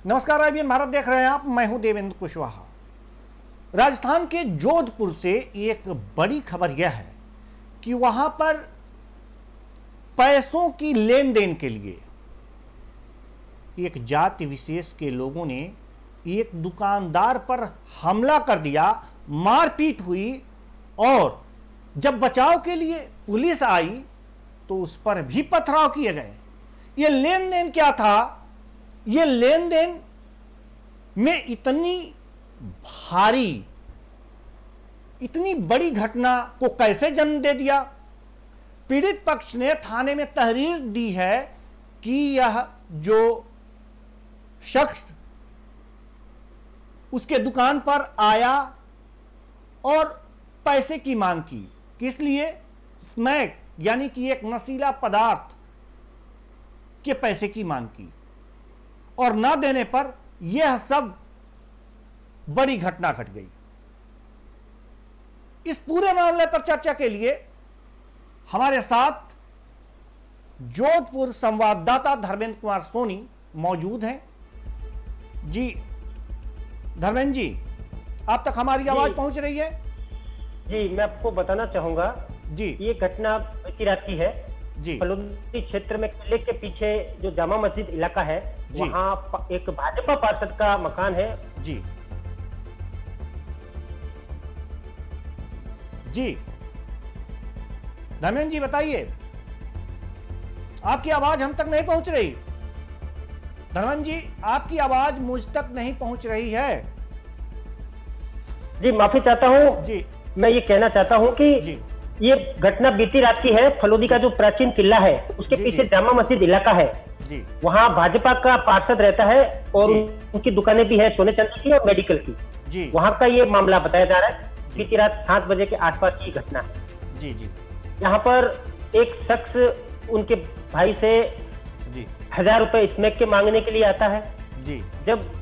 नमस्कार, आईबीएन भारत देख रहे हैं आप। मैं हूं देवेंद्र कुशवाहा। राजस्थान के जोधपुर से एक बड़ी खबर यह है कि वहां पर पैसों की लेन देन के लिए एक जाति विशेष के लोगों ने एक दुकानदार पर हमला कर दिया, मारपीट हुई और जब बचाव के लिए पुलिस आई तो उस पर भी पथराव किए गए। ये लेन देन क्या था? ये लेन देन में इतनी भारी, इतनी बड़ी घटना को कैसे जन्म दे दिया? पीड़ित पक्ष ने थाने में तहरीर दी है कि यह जो शख्स उसके दुकान पर आया और पैसे की मांग की। किस लिए? स्मैक यानी कि एक नशीला पदार्थ के पैसे की मांग की और ना देने पर यह सब बड़ी घटना घट गई। इस पूरे मामले पर चर्चा के लिए हमारे साथ जोधपुर संवाददाता धर्मेंद्र कुमार सोनी मौजूद हैं। जी धर्मेंद्र जी, आप तक हमारी आवाज पहुंच रही है? जी, मैं आपको बताना चाहूंगा जी, ये घटना बीती रात की है जी। फलूदी क्षेत्र में किले के पीछे जो जामा मस्जिद इलाका है, वहाँ एक भाजपा पार्षद का मकान है। जी जी, धर्मेंद्र जी बताइए, आपकी आवाज हम तक नहीं पहुंच रही। धर्मेंद्र जी, आपकी आवाज मुझ तक नहीं पहुंच रही है। जी माफी चाहता हूँ जी, मैं ये कहना चाहता हूँ कि जी ये घटना बीती रात की है। फलूदी का जो प्राचीन किला है उसके जी, पीछे जी। जामा मस्जिद इलाका है, जी वहाँ भाजपा का पार्षद रहता है और जी। उनकी दुकानें भी है सोने चांदी की और मेडिकल की। जी वहाँ का ये मामला बताया जा रहा है। बीती रात 7 बजे के आसपास की घटना है। जी जी यहाँ पर एक शख्स उनके भाई से जी 1000 रुपए स्मैक के मांगने के लिए आता है। जी जब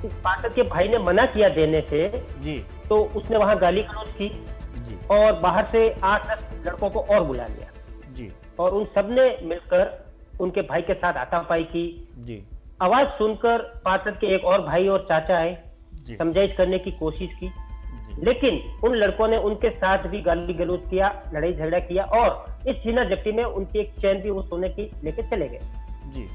इस पार्षद के भाई ने मना किया देने से जी तो उसने वहां गाली गलौज की जी और बाहर से 8-10 लड़कों को और बुला लिया जी और उन सबने मिलकर उनके भाई के साथ हाथापाई की। जी आवाज सुनकर पार्षद के एक और भाई और चाचा आए, जी समझाइश करने की कोशिश की, जी लेकिन उन लड़कों ने उनके साथ भी गाली गलौज किया, लड़ाई झगड़ा किया और इस छीना झपटी में उनकी एक चैन भी वो सोने की लेके चले गए। जी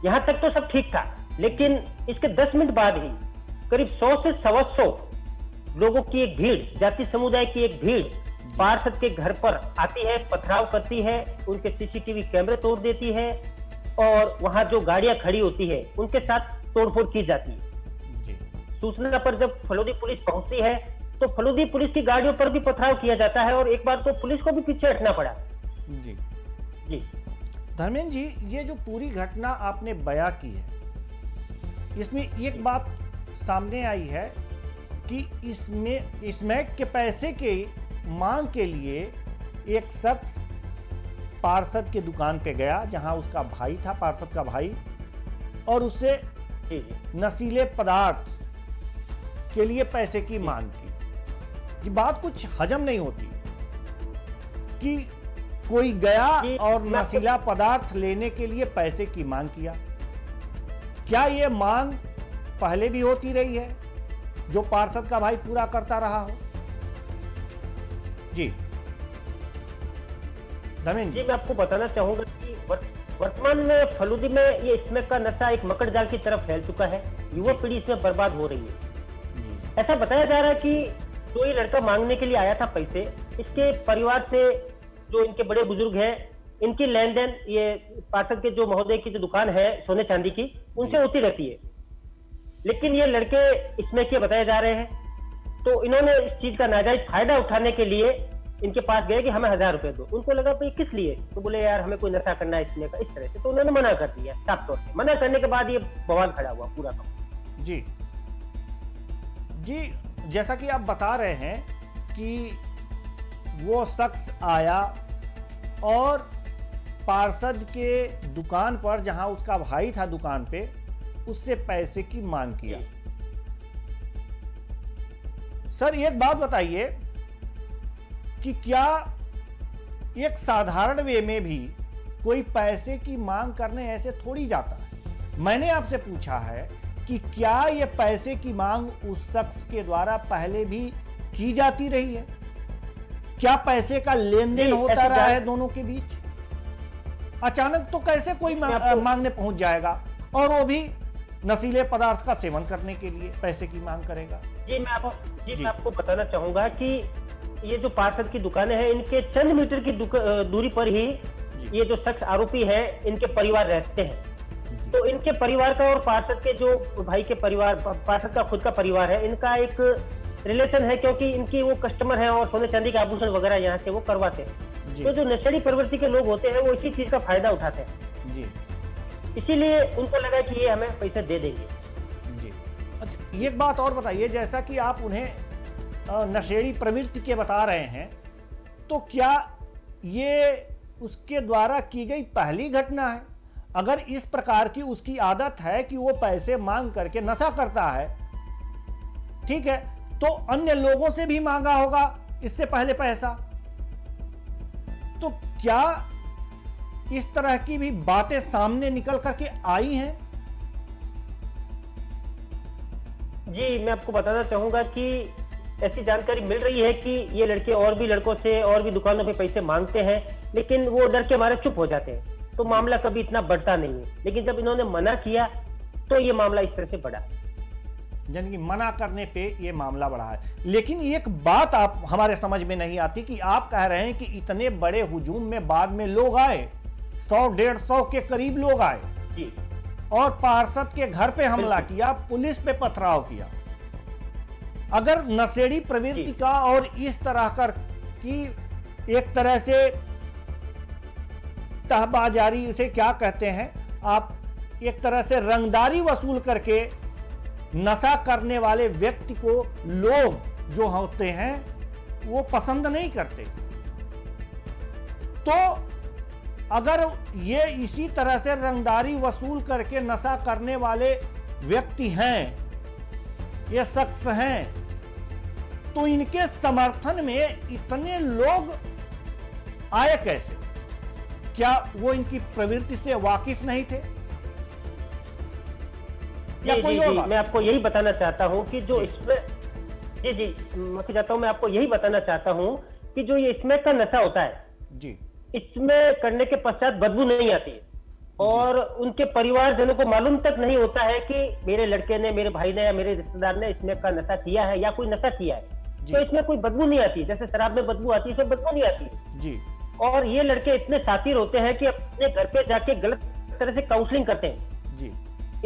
यहां तक तो सब ठीक था, लेकिन इसके 10 मिनट बाद ही करीब 100 से 125 लोगों की एक भीड़, जाति समुदाय की एक भीड़ पार्षद के घर पर आती है, पथराव करती है, उनके सीसीटीवी कैमरे तोड़ देती है और वहां जो गाड़ियां खड़ी होती है उनके साथ तोड़फोड़ की जाती है। जी सूचना पर जब फलूदी पुलिस पहुंचती है तो फलूदी पुलिस की गाड़ियों पर भी पथराव किया जाता है और एक बार तो पुलिस को भी पीछे हटना पड़ा। जी जी धर्मेंद्र जी, ये जो पूरी घटना आपने बयां की है, इसमें एक बात सामने आई है कि इसमें स्मैक के पैसे के मांग के लिए एक शख्स पार्षद की दुकान पे गया जहां उसका भाई था, पार्षद का भाई, और उससे जी जी नशीले पदार्थ के लिए पैसे की मांग की। ये बात कुछ हजम नहीं होती कि कोई गया जी, और मैं आपको- नशीला पदार्थ लेने के लिए पैसे की मांग किया। क्या ये मांग पहले भी होती रही है जो पार्षद का भाई पूरा करता रहा हो? जी धर्मेंद्र जी, जी। मैं आपको बताना चाहूंगा कि वर्तमान में फलूदी में ये स्मैक का नशा एक मकड़ जाल की तरफ फैल चुका है। युवा पीढ़ी इसमें बर्बाद हो रही है। जी ऐसा बताया जा रहा है कि जो ये लड़का मांगने के लिए आया था पैसे, इसके परिवार से जो इनके बड़े बुजुर्ग हैं, इनकी लेन देन ये पार्षद के जो महोदय की जो दुकान है सोने चांदी की, उनसे होती रहती है। लेकिन ये लड़के इसमें क्या बताए जा रहे हैं, तो इन्होंने इस चीज का नाजायज फायदा उठाने के लिए इनके पास गए कि हमें 1000 रुपए दो। उनको लगा भाई किस लिए, तो बोले यार हमें कोई नशा करना है इसमें का, इस तरह से। तो उन्होंने मना कर दिया साफ तौर से। मना करने के बाद ये बवाल खड़ा हुआ पूरा का। जी जी, जैसा कि आप बता रहे हैं कि वो शख्स आया और पार्षद के दुकान पर, जहां उसका भाई था दुकान पे, उससे पैसे की मांग किया। सर एक बात बताइए कि क्या एक साधारण वे में भी कोई पैसे की मांग करने ऐसे थोड़ी जाता है। मैंने आपसे पूछा है कि क्या ये पैसे की मांग उस शख्स के द्वारा पहले भी की जाती रही है? क्या पैसे का लेन देन होता रहा है दोनों के बीच? अचानक तो कैसे कोई मांगने पहुंच जाएगा, और वो भी नशीले पदार्थ का सेवन करने के लिए पैसे की मांग करेगा? मैं आपको बताना चाहूंगा कि ये जो पार्षद की दुकानें हैं, इनके चंद मीटर की दूरी पर ही ये जो शख्स आरोपी है, इनके परिवार रहते हैं। तो इनके परिवार का और पार्षद के जो भाई के परिवार, पार्षद का खुद का परिवार है, इनका एक रिलेशन है, क्योंकि इनकी वो कस्टमर है और सोने चांदी के आभूषण वगैरह यहाँ से वो करवाते हैं। तो जो नशेड़ी प्रवृत्ति के लोग होते हैं, वो इसी चीज का फायदा उठाते हैं जी। इसीलिए उनको लगा कि ये हमें पैसे दे देंगे जी। अच्छा, एक बात और बताइए, जैसा कि आप उन्हें नशेड़ी प्रवृत्ति के बता रहे हैं, तो क्या ये उसके द्वारा की गई पहली घटना है? अगर इस प्रकार की उसकी आदत है कि वो पैसे मांग करके नशा करता है, ठीक है, तो अन्य लोगों से भी मांगा होगा इससे पहले पैसा। तो क्या इस तरह की भी बातें सामने निकल करके आई हैं? जी, मैं आपको बताना चाहूंगा कि ऐसी जानकारी मिल रही है कि ये लड़के और भी लड़कों से और भी दुकानों पे पैसे मांगते हैं, लेकिन वो डर के मारे चुप हो जाते हैं, तो मामला कभी इतना बढ़ता नहीं है। लेकिन जब इन्होंने मना किया तो ये मामला इस तरह से बढ़ा, यानी कि मना करने पे ये मामला बढ़ा है। लेकिन एक बात आप हमारे समझ में नहीं आती कि आप कह रहे हैं कि इतने बड़े हुजूम में बाद में लोग आए, 100-150 के करीब लोग आए जी, और पार्षद के घर पे हमला किया, पुलिस पे पथराव किया। अगर नशेड़ी प्रवृत्ति का और इस तरह कर की एक तरह से तहबाजारी, इसे क्या कहते हैं आप, एक तरह से रंगदारी वसूल करके नशा करने वाले व्यक्ति को लोग जो होते हैं वो पसंद नहीं करते, तो अगर ये इसी तरह से रंगदारी वसूल करके नशा करने वाले व्यक्ति हैं, ये शख्स हैं, तो इनके समर्थन में इतने लोग आए कैसे? क्या वो इनकी प्रवृत्ति से वाकिफ नहीं थे या कोई और बात? मैं आपको यही बताना चाहता हूं कि जो इसमें जी माफी चाहता हूं, मैं आपको यही बताना चाहता हूं कि जो ये स्मैक का नशा होता है जी, इसमें करने के पश्चात बदबू नहीं आती है, और उनके परिवारजनों को मालूम तक नहीं होता है कि मेरे लड़के ने, मेरे भाई ने या मेरे रिश्तेदार ने स्मैक का नशा किया है या कोई नशा किया है, तो इसमें कोई बदबू नहीं आती। जैसे शराब में बदबू आती है, इसमें बदबू नहीं आती जी। और ये लड़के इतने शातिर होते हैं कि अपने घर पे जाके गलत तरह से काउंसलिंग करते हैं जी।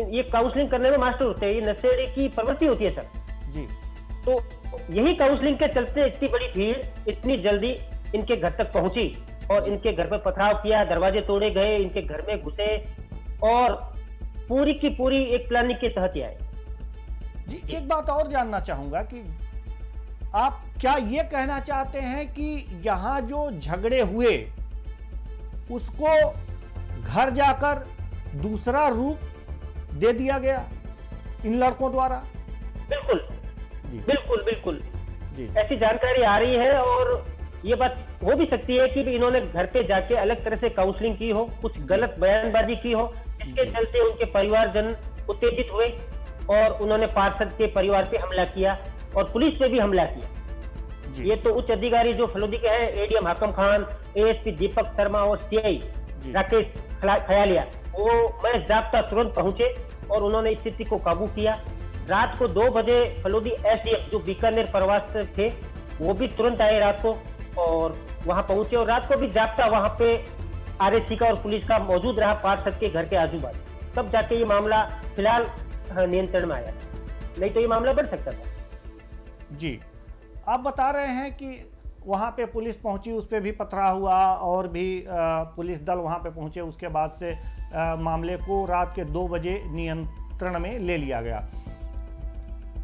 ये काउंसलिंग करने में मास्टर होते हैं, ये नशेड़ी की प्रवृत्ति होती है सर जी। तो यही काउंसलिंग के चलते इतनी बड़ी भीड़ इतनी जल्दी इनके घर तक पहुंची और इनके घर पे पथराव किया, दरवाजे तोड़े गए, इनके घर में घुसे और पूरी की पूरी एक प्लानिंग के तहत आए जी। एक बात और जानना चाहूंगा कि आप क्या ये कहना चाहते हैं कि यहां जो झगड़े हुए उसको घर जाकर दूसरा रूप दे दिया गया इन लड़कों द्वारा? बिल्कुल जी। बिल्कुल बिल्कुल जी। ऐसी जानकारी आ रही है और ये बात हो भी सकती है कि इन्होंने घर पे जाके अलग तरह से काउंसलिंग की हो, कुछ गलत बयानबाजी की हो, इसके चलते उनके परिवारजन उत्तेजित हुए और उन्होंने पार्षद के परिवार पे हमला किया और पुलिस पे भी हमला किया। ये तो उच्च अधिकारी जो फलोदी के हैं, एडीएम हाकम खान, एएसपी दीपक शर्मा और सीआई राकेश खयालिया, वो महज जाब्ता तुरंत पहुंचे और उन्होंने स्थिति को काबू किया। रात को 2 बजे फलोदी एसडीएम जो बीकानेर प्रवास थे वो भी तुरंत आए रात को और वहां पहुंचे और रात को भी जाब्ता वहां पे आरएससी का और पुलिस का मौजूद रहा पार्षद के घर के आजू बाजू, तब जाके ये मामला फिलहाल नियंत्रण में आया, नहीं तो ये मामला बढ़ सकता था। जी, आप बता रहे हैं कि वहाँ पे पुलिस पहुंची, उस पर भी पथराव हुआ और भी पुलिस दल वहाँ पे पहुंचे, उसके बाद से मामले को रात के 2 बजे नियंत्रण में ले लिया गया।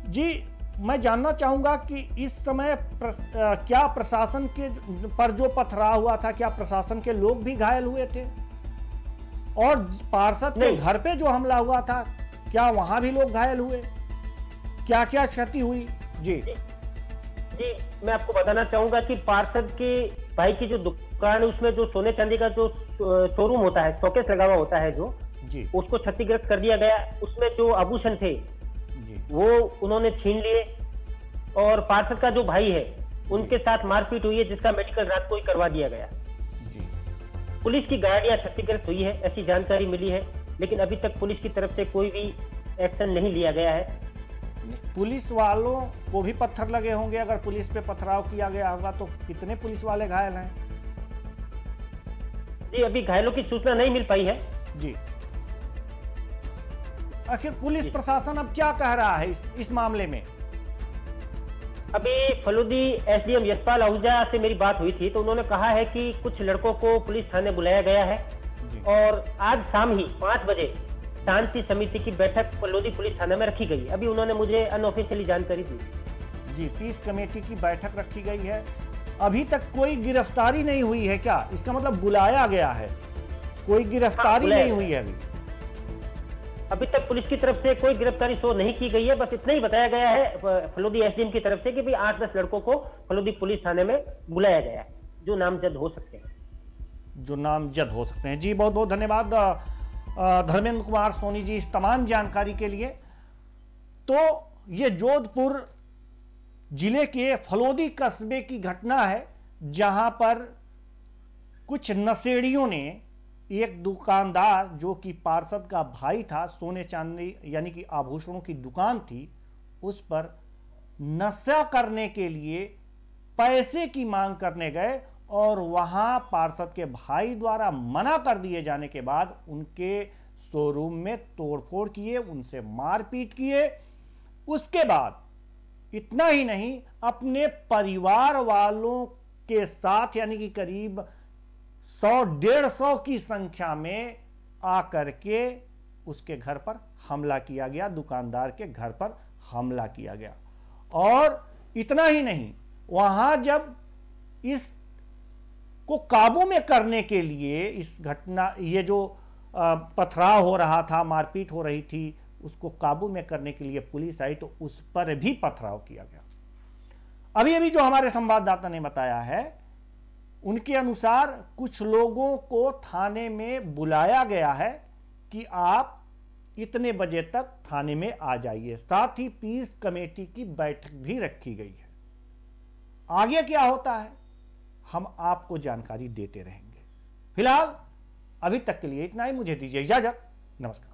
जी, मैं जानना चाहूँगा कि इस समय क्या प्रशासन के पर जो पथराव हुआ था, क्या प्रशासन के लोग भी घायल हुए थे? और पार्षद के घर पे जो हमला हुआ था, क्या वहाँ भी लोग घायल हुए? क्या क्या क्षति हुई? जी जी, मैं आपको बताना चाहूंगा कि पार्षद के भाई की जो दुकान है उसमें जो सोने चांदी का जो शोरूम होता है, शोकेस लगा हुआ होता है, जो जी। उसको क्षतिग्रस्त कर दिया गया। उसमें जो आभूषण थे जी। वो उन्होंने छीन लिए, और पार्षद का जो भाई है उनके साथ मारपीट हुई है, जिसका मेडिकल रात को ही करवा दिया गया। जी। पुलिस की गाड़ियां क्षतिग्रस्त हुई है, ऐसी जानकारी मिली है, लेकिन अभी तक पुलिस की तरफ से कोई भी एक्शन नहीं लिया गया है। पुलिस वालों को भी पत्थर लगे होंगे, अगर पुलिस पे पथराव किया गया होगा तो कितने पुलिस वाले घायल हैं? जी, अभी घायलों की सूचना नहीं मिल पाई है। जी। आखिर पुलिस प्रशासन अब क्या कह रहा है इस मामले में? अभी फलोदी एसडीएम यशपाल आहूजा से मेरी बात हुई थी, तो उन्होंने कहा है कि कुछ लड़कों को पुलिस थाने बुलाया गया है, और आज शाम ही 5 बजे शांति समिति की बैठक फलोदी पुलिस थाने में रखी गई। अभी उन्होंने मुझे अनऑफिशियली जानकारी दी। जी, पीस कमेटी की बैठक रखी गई है। अभी तक कोई गिरफ्तारी नहीं हुई है क्या? इसका मतलब बुलाया गया है, कोई गिरफ्तारी नहीं हुई है अभी तक पुलिस की तरफ से कोई गिरफ्तारी शो नहीं की गई है। बस इतना ही बताया गया है फलोदी एसडीएम की तरफ से कि भाई 8-10 लड़कों को फलोदी पुलिस थाने में बुलाया गया है, जो नामजद हो सकते हैं। जी, बहुत बहुत धन्यवाद धर्मेंद्र कुमार सोनी जी इस तमाम जानकारी के लिए। तो ये जोधपुर जिले के फलोदी कस्बे की घटना है, जहां पर कुछ नशेड़ियों ने एक दुकानदार जो कि पार्षद का भाई था, सोने चांदी यानी कि आभूषणों की दुकान थी, उस पर नशा करने के लिए पैसे की मांग करने गए, और वहां पार्षद के भाई द्वारा मना कर दिए जाने के बाद उनके शोरूम में तोड़फोड़ किए, उनसे मारपीट किए। उसके बाद इतना ही नहीं, अपने परिवार वालों के साथ यानी कि करीब 100-150 की संख्या में आकर के उसके घर पर हमला किया गया, दुकानदार के घर पर हमला किया गया। और इतना ही नहीं, वहां जब इस को काबू में करने के लिए इस घटना, ये जो पथराव हो रहा था, मारपीट हो रही थी, उसको काबू में करने के लिए पुलिस आई तो उस पर भी पथराव किया गया। अभी अभी जो हमारे संवाददाता ने बताया है, उनके अनुसार कुछ लोगों को थाने में बुलाया गया है कि आप इतने बजे तक थाने में आ जाइए। साथ ही पीस कमेटी की बैठक भी रखी गई है। आगे क्या होता है हम आपको जानकारी देते रहेंगे। फिलहाल अभी तक के लिए इतना ही, मुझे दीजिए इजाजत। नमस्कार।